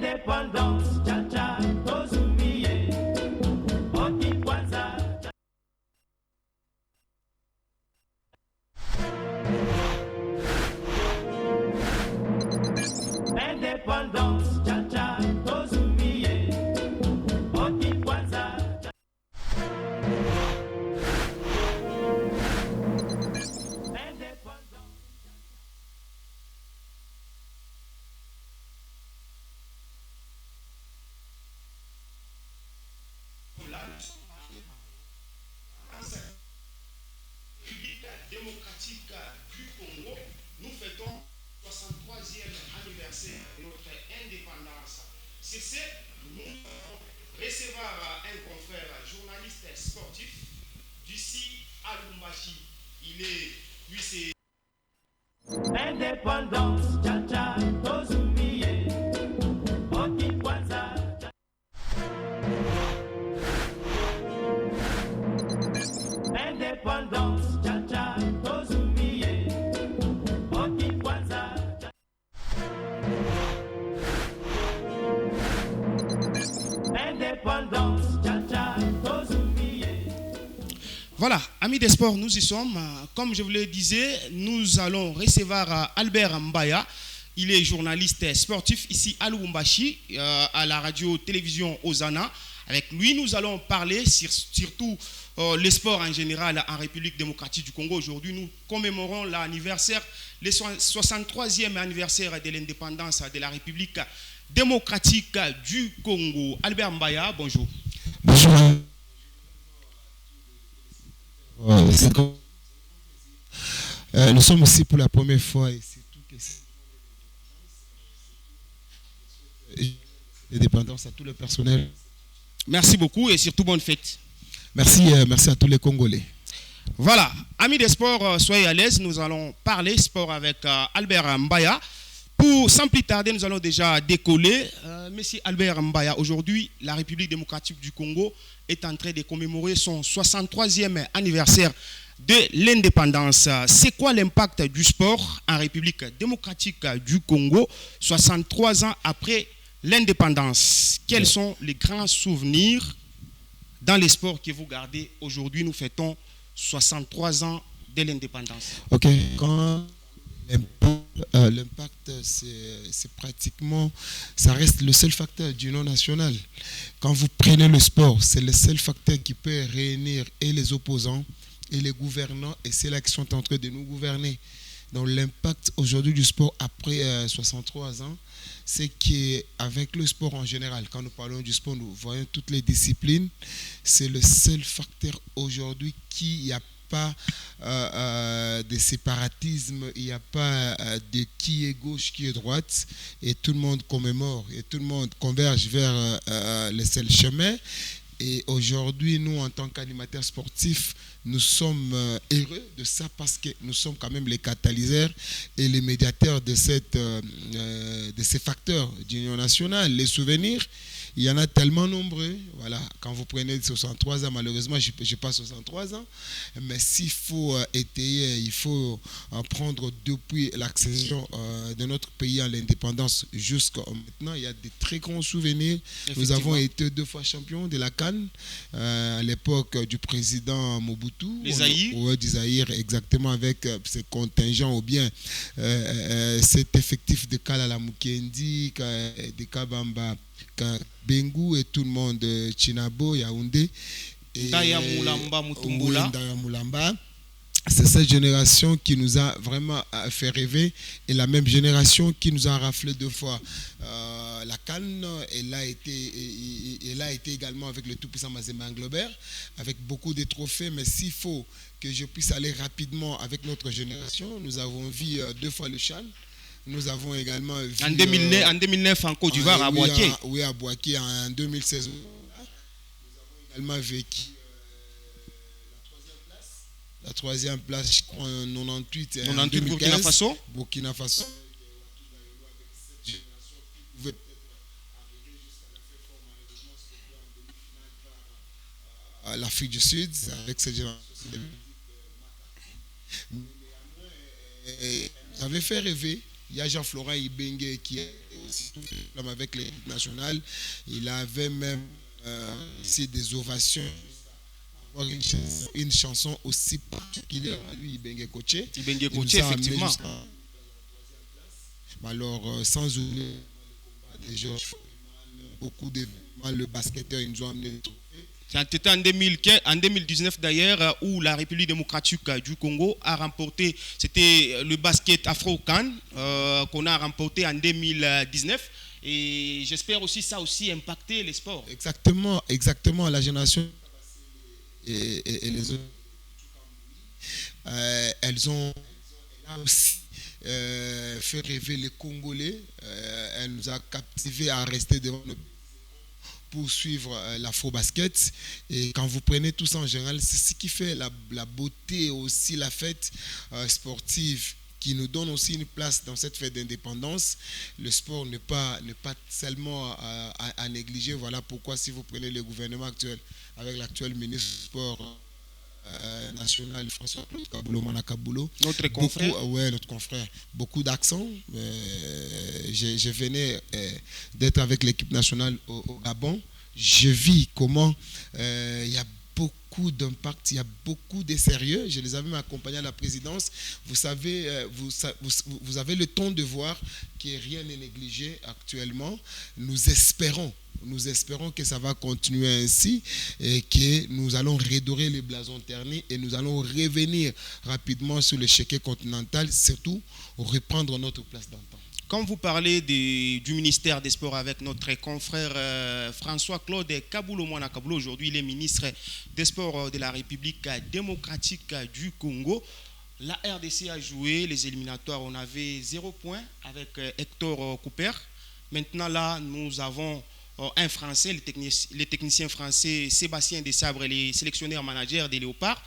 Indépendance, cha-cha, tozumiye. Oti kwanza. Indépendance, cha-cha, tozumiye. Oti kwanza. Démocratique du Congo, nous fêtons 63e anniversaire de notre indépendance. C'est ce, nous recevoir un confrère journaliste sportif d'ici à Lubumbashi. Il est, lui c'est Indépendance, cha-cha, tozumiye. Oti kwanza. Indépendance, cha-cha, tozumiye. Oti kwanza. Indépendance, cha-cha, tozumiye. Voilà, amis des sports, nous y sommes. Comme je vous le disais, nous allons recevoir Albert Mbaya. Il est journaliste sportif ici à Lubumbashi, à la radio-télévision Ozana. Avec lui, nous allons parler surtout les sports en général en République démocratique du Congo. Aujourd'hui, nous commémorons l'anniversaire, le 63e anniversaire de l'indépendance de la République démocratique du Congo. Albert Mbaya, bonjour. Bonjour. Nous sommes ici pour la première fois et c'est tout que l'indépendance à tout le personnel. Merci beaucoup et surtout bonne fête. Merci, merci à tous les Congolais. Voilà, amis des sports, soyez à l'aise. Nous allons parler sport avec Albert Mbaya. Sans plus tarder, nous allons déjà décoller. Monsieur Albert Mbaya, aujourd'hui, la République démocratique du Congo est en train de commémorer son 63e anniversaire de l'indépendance. C'est quoi l'impact du sport en République démocratique du Congo 63 ans après l'indépendance? Quels sont les grands souvenirs dans les sports que vous gardez aujourd'hui? Nous fêtons 63 ans de l'indépendance. Ok, quand l'impact, c'est pratiquement, ça reste le seul facteur d'union nationale. Quand vous prenez le sport, c'est le seul facteur qui peut réunir et les opposants et les gouvernants, et c'est là qu'ils sont en train de nous gouverner. Donc l'impact aujourd'hui du sport après 63 ans, c'est qu'avec le sport en général, quand nous parlons du sport, nous voyons toutes les disciplines, c'est le seul facteur aujourd'hui qui n'y a pas de séparatisme, il n'y a pas de qui est gauche, qui est droite, et tout le monde commémore, et tout le monde converge vers le seul chemin. Et aujourd'hui, nous, en tant qu'animateurs sportifs, nous sommes heureux de ça parce que nous sommes quand même les catalyseurs et les médiateurs de ces facteurs d'union nationale. Les souvenirs, il y en a tellement nombreux. Voilà, quand vous prenez 63 ans, malheureusement, je n'ai pas 63 ans, mais s'il faut étayer, il faut prendre depuis l'accession de notre pays à l'indépendance jusqu'à maintenant, il y a de très grands souvenirs. Nous avons été 2 fois champions de la CAN à l'époque du président Mobutu. Les Zaïre. Oui, des Zaïre, exactement, avec ces contingents ou bien cet effectif de Kalala Mukendi, de Kabamba, Bengu et tout le monde, Chinabo, Yaoundé. Ndaya Mulamba, Mutumbula. Ndaya Mulamba. C'est cette génération qui nous a vraiment fait rêver et la même génération qui nous a raflé 2 fois la Cannes. Elle a été également avec le tout-puissant Mazembe Anglobert, avec beaucoup de trophées. Mais s'il faut que je puisse aller rapidement avec notre génération, nous avons vu 2 fois le Chan. Nous avons également vu... En 2009, en Côte d'Ivoire, à Boaké. Oui, à Boaké, en 2016. Nous avons également vécu la 3e place, je crois, en 98 et en 2015. Burkina Faso. Burkina Faso. L'Afrique du Sud, avec cette génération. J'avais fait rêver Il y a Jean-Florent Ibengue qui est aussi avec l'équipe nationale. Il avait même ici des ovations. Une chanson aussi particulière à lui, Ibengue Koché. Ibengue Koché, effectivement. Alors, sans oublier déjà beaucoup de le basketteur, ils nous ont amené. C'était en 2015, en 2019 d'ailleurs, où la République démocratique du Congo a remporté, c'était le basket Afro-Can qu'on a remporté en 2019. Et j'espère aussi ça aussi impacté les sports. Exactement, la génération et les autres. Elles ont aussi fait rêver les Congolais. Elle nous a captivés à rester devant nous pour suivre l'afro-basket. Et quand vous prenez tout ça en général, c'est ce qui fait la beauté aussi, la fête sportive qui nous donne aussi une place dans cette fête d'indépendance. Le sport n'est pas seulement à négliger. Voilà pourquoi si vous prenez le gouvernement actuel, avec l'actuel ministre du sport national, François Kaboulou, notre confrère. Notre confrère. Beaucoup d'accent. Je venais d'être avec l'équipe nationale au Gabon. Je vis comment il y a beaucoup d'impact, il y a beaucoup de sérieux. Je les avais même accompagnés à la présidence. Vous savez, vous avez le temps de voir que rien n'est négligé actuellement. Nous espérons que ça va continuer ainsi et que nous allons redorer les blasons ternis et nous allons revenir rapidement sur l'échiquier continental, surtout reprendre notre place d'antan. Quand vous parlez du ministère des Sports avec notre confrère François-Claude Kaboulou-Mwana Kaboulou, aujourd'hui il est ministre des Sports de la République démocratique du Congo. La RDC a joué les éliminatoires, on avait 0 point avec Hector Cooper. Maintenant là, nous avons un Français, les techniciens français Sébastien Desabre et les sélectionneurs managers des Léopards.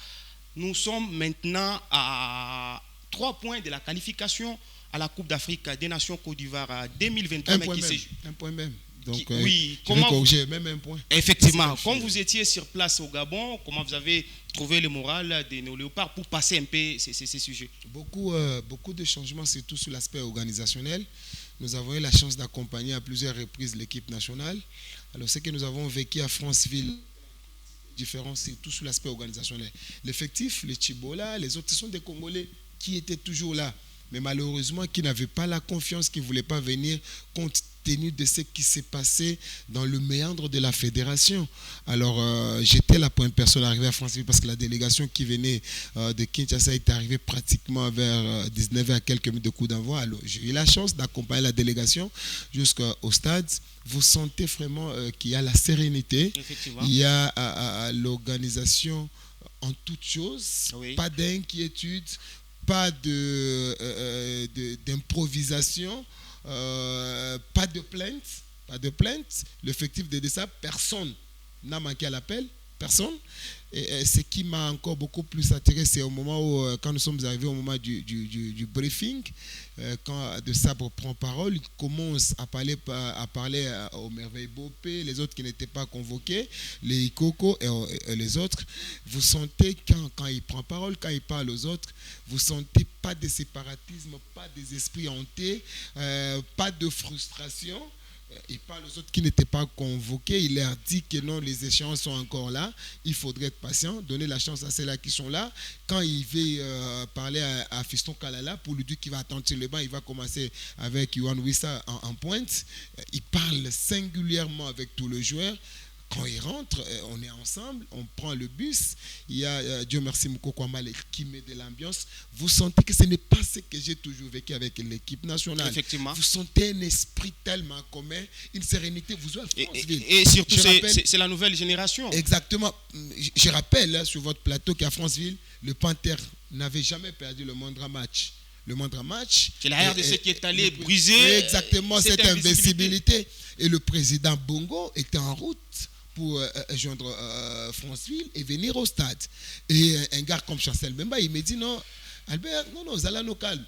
Nous sommes maintenant à 3 points de la qualification à la Coupe d'Afrique des Nations Côte d'Ivoire 2023. Un point même. Donc, oui, même un point. Effectivement, quand vous étiez sur place au Gabon, comment vous avez trouvé le moral des Léopards pour passer un peu ces sujets? Beaucoup de changements, surtout sur l'aspect organisationnel. Nous avons eu la chance d'accompagner à plusieurs reprises l'équipe nationale. Alors, ce que nous avons vécu à Franceville, différent, c'est tout sur l'aspect organisationnel. L'effectif, les Chibola, les autres, ce sont des Congolais qui étaient toujours là, mais malheureusement qui n'avaient pas la confiance, qui ne voulaient pas venir compte tenu de ce qui s'est passé dans le méandre de la fédération. Alors, j'étais la première personne arrivée à Franceville parce que la délégation qui venait de Kinshasa est arrivée pratiquement vers 19h à quelques minutes de coup d'envoi. Alors, j'ai eu la chance d'accompagner la délégation jusqu'au stade. Vous sentez vraiment qu'il y a la sérénité, il y a l'organisation en toutes choses, oui. Pas d'inquiétude, pas d'improvisation, pas de plainte. L'effectif de DESA, personne n'a manqué à l'appel, personne. Et ce qui m'a encore beaucoup plus attiré, c'est au moment où, quand nous sommes arrivés au moment du briefing, quand De Sabre prend parole, il commence à parler aux merveilles Bopé, les autres qui n'étaient pas convoqués, les Ikoko et les autres. Vous sentez quand il prend parole, quand il parle aux autres, vous sentez pas de séparatisme, pas des esprits hantés, pas de frustration. Il parle aux autres qui n'étaient pas convoqués. Il leur dit que non, les échéances sont encore là. Il faudrait être patient, donner la chance à ceux-là qui sont là. Quand il veut parler à Fiston Kalala pour lui dire qu'il va attendre sur le banc, il va commencer avec Yohan Wissa en pointe. Il parle singulièrement avec tous les joueurs. Quand il rentre, on est ensemble, on prend le bus. Il y a Dieu merci Moukoko Amale qui met de l'ambiance. Vous sentez que ce n'est pas ce que j'ai toujours vécu avec l'équipe nationale. Effectivement. Vous sentez un esprit tellement commun, une sérénité. Vous et surtout, c'est la nouvelle génération. Exactement. Je rappelle sur votre plateau qu'à Franceville, le Panther n'avait jamais perdu le moindre match. C'est la RDC qui est allée briser cette invincibilité. Et le président Bongo était en route pour joindre Franceville et venir au stade. Et un gars comme Chancel Memba, il me dit non, Albert, non, Zala no calme.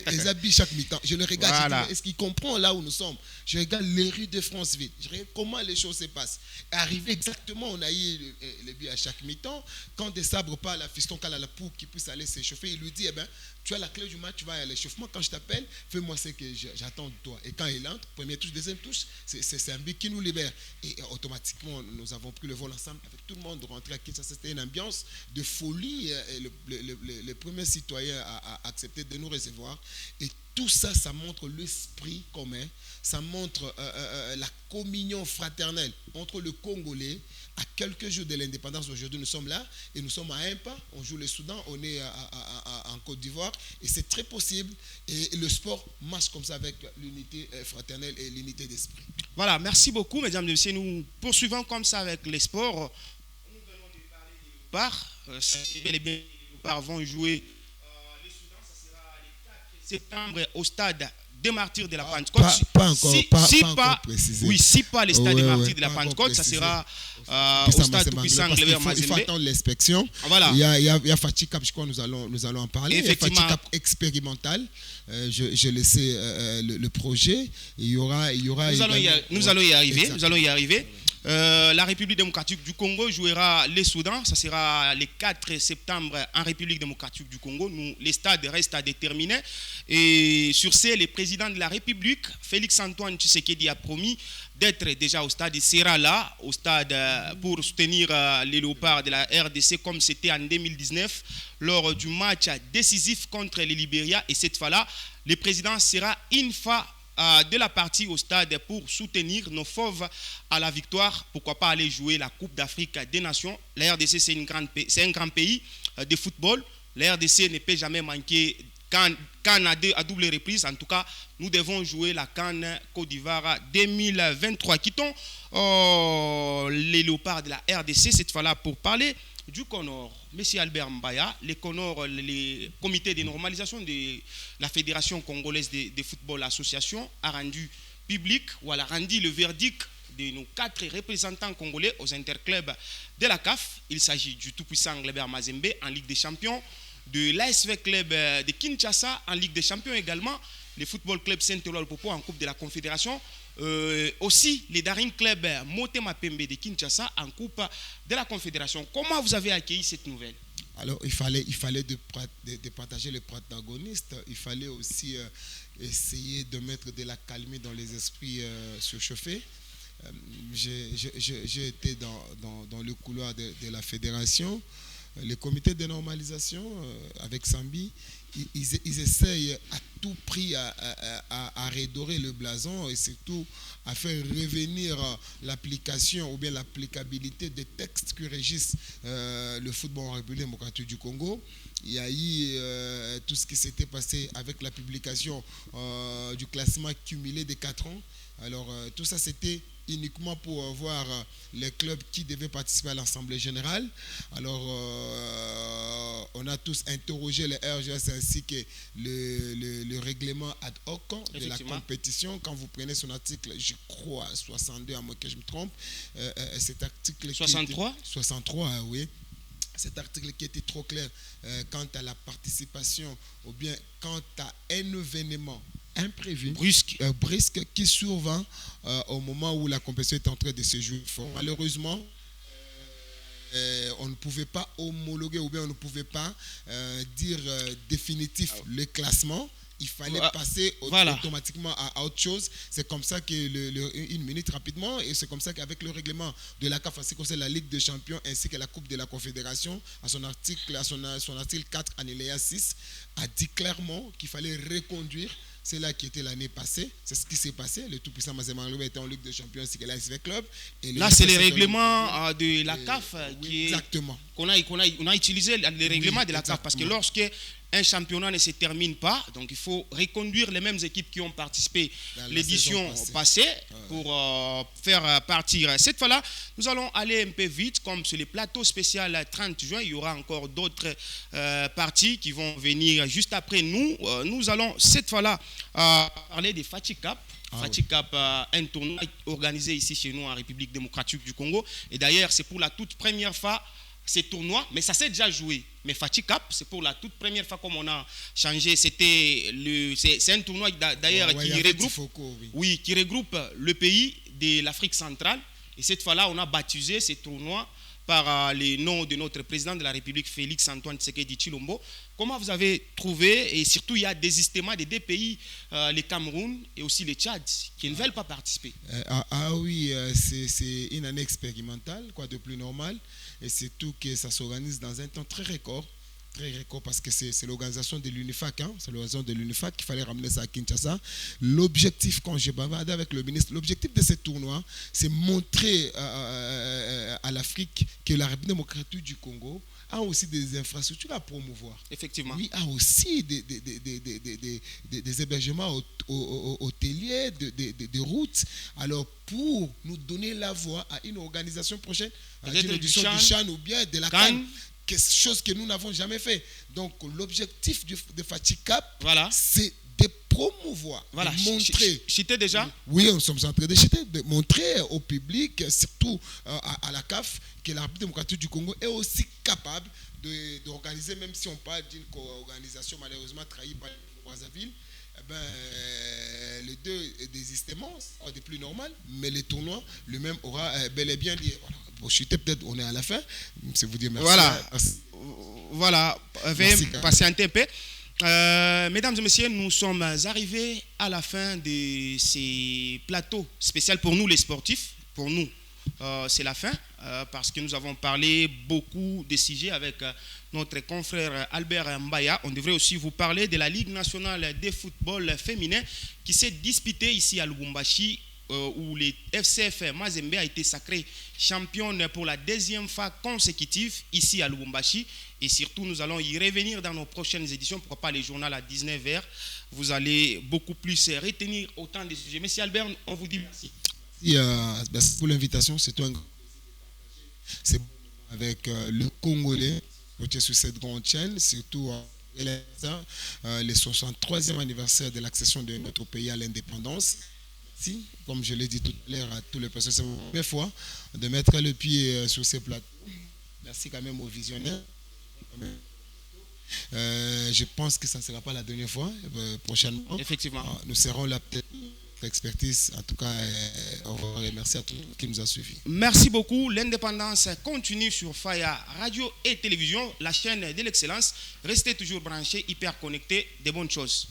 Les habits chaque mi-temps. Je le regarde, Voilà. je dis, mais est-ce qu'il comprend là où nous sommes? Je regarde les rues de France vite. Je regarde comment les choses se passent. Arrivé exactement, on a eu le but à chaque mi-temps. Quand des sabres parlent à Fiston Kalala pour qu'il puisse aller s'échauffer, il lui dit, eh ben, tu as la clé du match, tu vas à l'échauffement. Quand je t'appelle, fais-moi ce que j'attends de toi. Et quand il entre, première touche, deuxième touche, c'est un but qui nous libère. Et automatiquement, nous avons pris le vol ensemble avec tout le monde, rentré à Kinshasa. C'était une ambiance de folie. Et le premier citoyen a accepté de nous recevoir. Et tout ça, ça montre l'esprit commun, ça montre la communion fraternelle entre le Congolais. À quelques jours de l'indépendance, aujourd'hui nous sommes là et nous sommes à un pas. On joue le Soudan, on est en Côte d'Ivoire et c'est très possible. Et le sport marche comme ça avec l'unité fraternelle et l'unité d'esprit. Voilà, merci beaucoup, mesdames et messieurs. Nous poursuivons comme ça avec les sports. Nous venons de parler des léopards. Bel et bien, les léopards vont jouer le Soudan. Ça sera le 4 septembre au stade des Martyrs de la Pentecôte. Pas encore, pas encore précisé. Oui, si pas le stade des Ouais, Martyrs ouais, de la pas encore Pentecôte, ça précisé. sera au stade Tout-Puissant Parce qu'il Cléber faut Mazembe. attendre l'inspection. Voilà. Il y a Fatih Cap, je crois, nous allons en parler. Effectivement. Il y a Fatih Cap expérimental. Je laissais le projet. Il y aura Nous allons y arriver. Exactement. Nous allons y arriver. La République démocratique du Congo jouera les Soudan. Ça sera le 4 septembre en République démocratique du Congo. Les stades restent à déterminer. Et sur ce, le président de la République, Félix-Antoine Tshisekedi, a promis d'être déjà au stade. Il sera là, au stade, pour soutenir les léopards de la RDC, comme c'était en 2019, lors du match décisif contre le Libéria. Et cette fois-là, le président sera une fois de la partie au stade pour soutenir nos fauves à la victoire. Pourquoi pas aller jouer la Coupe d'Afrique des Nations. La RDC, c'est un grand pays de football. La RDC ne peut jamais manquer CAN à double reprise. En tout cas, nous devons jouer la CAN Côte d'Ivoire 2023. Quittons les léopards de la RDC cette fois-là pour parler du CONOR. Monsieur Albert Mbaya, les CONOR, le comité de normalisation de la Fédération congolaise de football association, a rendu public ou a rendu le verdict de nos 4 représentants congolais aux interclubs de la CAF. Il s'agit du tout-puissant Cléber Mazembe en Ligue des Champions, de l'ASV Club de Kinshasa en Ligue des Champions également, le Football Club Saint-Éloi Popo en Coupe de la Confédération, aussi les Daring Club Motema Pembe de Kinshasa en Coupe de la Confédération. Comment vous avez accueilli cette nouvelle? Alors, il fallait de partager les protagonistes. Il fallait aussi essayer de mettre de la calmie dans les esprits surchauffés. J'ai été dans le couloir de la fédération. Le comité de normalisation avec Sambi, ils essayent à tout prix à redorer le blason et surtout à faire revenir l'application ou bien l'applicabilité des textes qui régissent le football en République démocratique du Congo. Il y a eu tout ce qui s'était passé avec la publication du classement cumulé des 4 ans. Alors tout ça c'était uniquement pour voir les clubs qui devaient participer à l'Assemblée générale. Alors, on a tous interrogé les RGS ainsi que le règlement ad hoc de la compétition. Quand vous prenez son article, je crois, 62, à moins que je me trompe, cet article... 63 63, oui. Cet article qui était trop clair quant à la participation ou bien quant à un événement imprévu, brusque qui survint au moment où la compétition est en train de se jouer. Malheureusement, on ne pouvait pas homologuer ou bien on ne pouvait pas dire définitif le classement. Il fallait passer automatiquement à autre chose. C'est comme ça que, une minute rapidement, et c'est comme ça qu'avec le règlement de la CAF, ainsi que la Ligue des Champions, ainsi que la Coupe de la Confédération, à son article 4, alinéa 6, a dit clairement qu'il fallait reconduire. C'est là qui était l'année passée. C'est ce qui s'est passé. Le tout-puissant Mazembe était en Ligue des Champions ainsi que l'ASV Club. Et là, c'est le règlement de la CAF qui exactement. On a utilisé le règlement de la CAF parce que lorsque un championnat ne se termine pas, donc il faut reconduire les mêmes équipes qui ont participé l'édition passée pour faire partir. Cette fois-là, nous allons aller un peu vite, comme sur le plateau spécial 30 juin, il y aura encore d'autres parties qui vont venir juste après nous. Nous allons cette fois-là parler des Fatih Cup. Fatih Cup, un tournoi organisé ici chez nous en République démocratique du Congo. Et d'ailleurs, c'est pour la toute première fois ces tournois, mais ça s'est déjà joué. Mais Fatih Cup, c'est pour la toute première fois comme on a changé. C'est un tournoi d'ailleurs Ouais, qui il y avait regroupe, Tifoko, oui. oui, qui regroupe le pays de l'Afrique centrale. Et cette fois-là, on a baptisé ces tournois par le nom de notre président de la République, Félix Antoine Tshisekedi Tshilombo. Comment vous avez trouvé, et surtout il y a désistement des deux pays, le Cameroun et aussi le Tchad, qui ne veulent pas participer. Oui, c'est une année expérimentale, quoi de plus normal. Et c'est tout que ça s'organise dans un temps très record parce que c'est l'organisation de l'UNIFAC, hein, c'est l'organisation de l'UNIFAC qu'il fallait ramener ça à Kinshasa. L'objectif, quand j'ai bavardé avec le ministre, l'objectif de ce tournoi, c'est montrer à l'Afrique que la République démocratique du Congo a aussi des infrastructures à promouvoir. Effectivement. Oui, a aussi des hébergements hôteliers, des routes. Alors, pour nous donner la voie à une organisation prochaine, à une édition du CHAN ou bien de la CAN, quelque chose que nous n'avons jamais fait. Donc, l'objectif de Fatih Cup, voilà, c'est de promouvoir, voilà, de montrer. Chité déjà? Oui, nous sommes en train de chiter, de montrer au public, surtout à la CAF, que la République démocratique du Congo est aussi capable d'organiser, même si on parle d'une organisation malheureusement trahie par Brazzaville. Les deux désistements sont des plus normales, mais le tournoi lui-même aura bel et bien dit. Voilà, pour chuter, peut-être on est à la fin. C'est vous dire merci. Voilà, voilà. Veuillez patienter un peu. Mesdames et messieurs, nous sommes arrivés à la fin de ces plateaux spéciaux pour nous les sportifs. Pour nous, c'est la fin parce que nous avons parlé beaucoup de sujets avec notre confrère Albert Mbaya. On devrait aussi vous parler de la Ligue nationale de football féminin qui s'est disputée ici à Lubumbashi, où le FCF Mazembe a été sacré championne pour la deuxième fois consécutive ici à Lubumbashi. Et surtout, nous allons y revenir dans nos prochaines éditions. Pourquoi pas les journaux à 19h. Vous allez beaucoup plus retenir autant de sujets. Monsieur Albert, on vous dit merci. Merci pour l'invitation. C'est un c'est avec le Congolais sur cette grande chaîne, surtout le 63e anniversaire de l'accession de notre pays à l'indépendance. Si, comme je l'ai dit tout à l'heure à tous les personnes, c'est la première fois de mettre le pied sur ces plateaux. Merci quand même aux visionnaires. Je pense que ça ne sera pas la dernière fois. Prochainement, effectivement, nous serons là peut-être. Expertise. En tout cas, au revoir et merci à tous qui nous ont suivis. Merci beaucoup. L'indépendance continue sur Faya Radio et Télévision, la chaîne de l'excellence. Restez toujours branchés, hyper connectés. Des bonnes choses.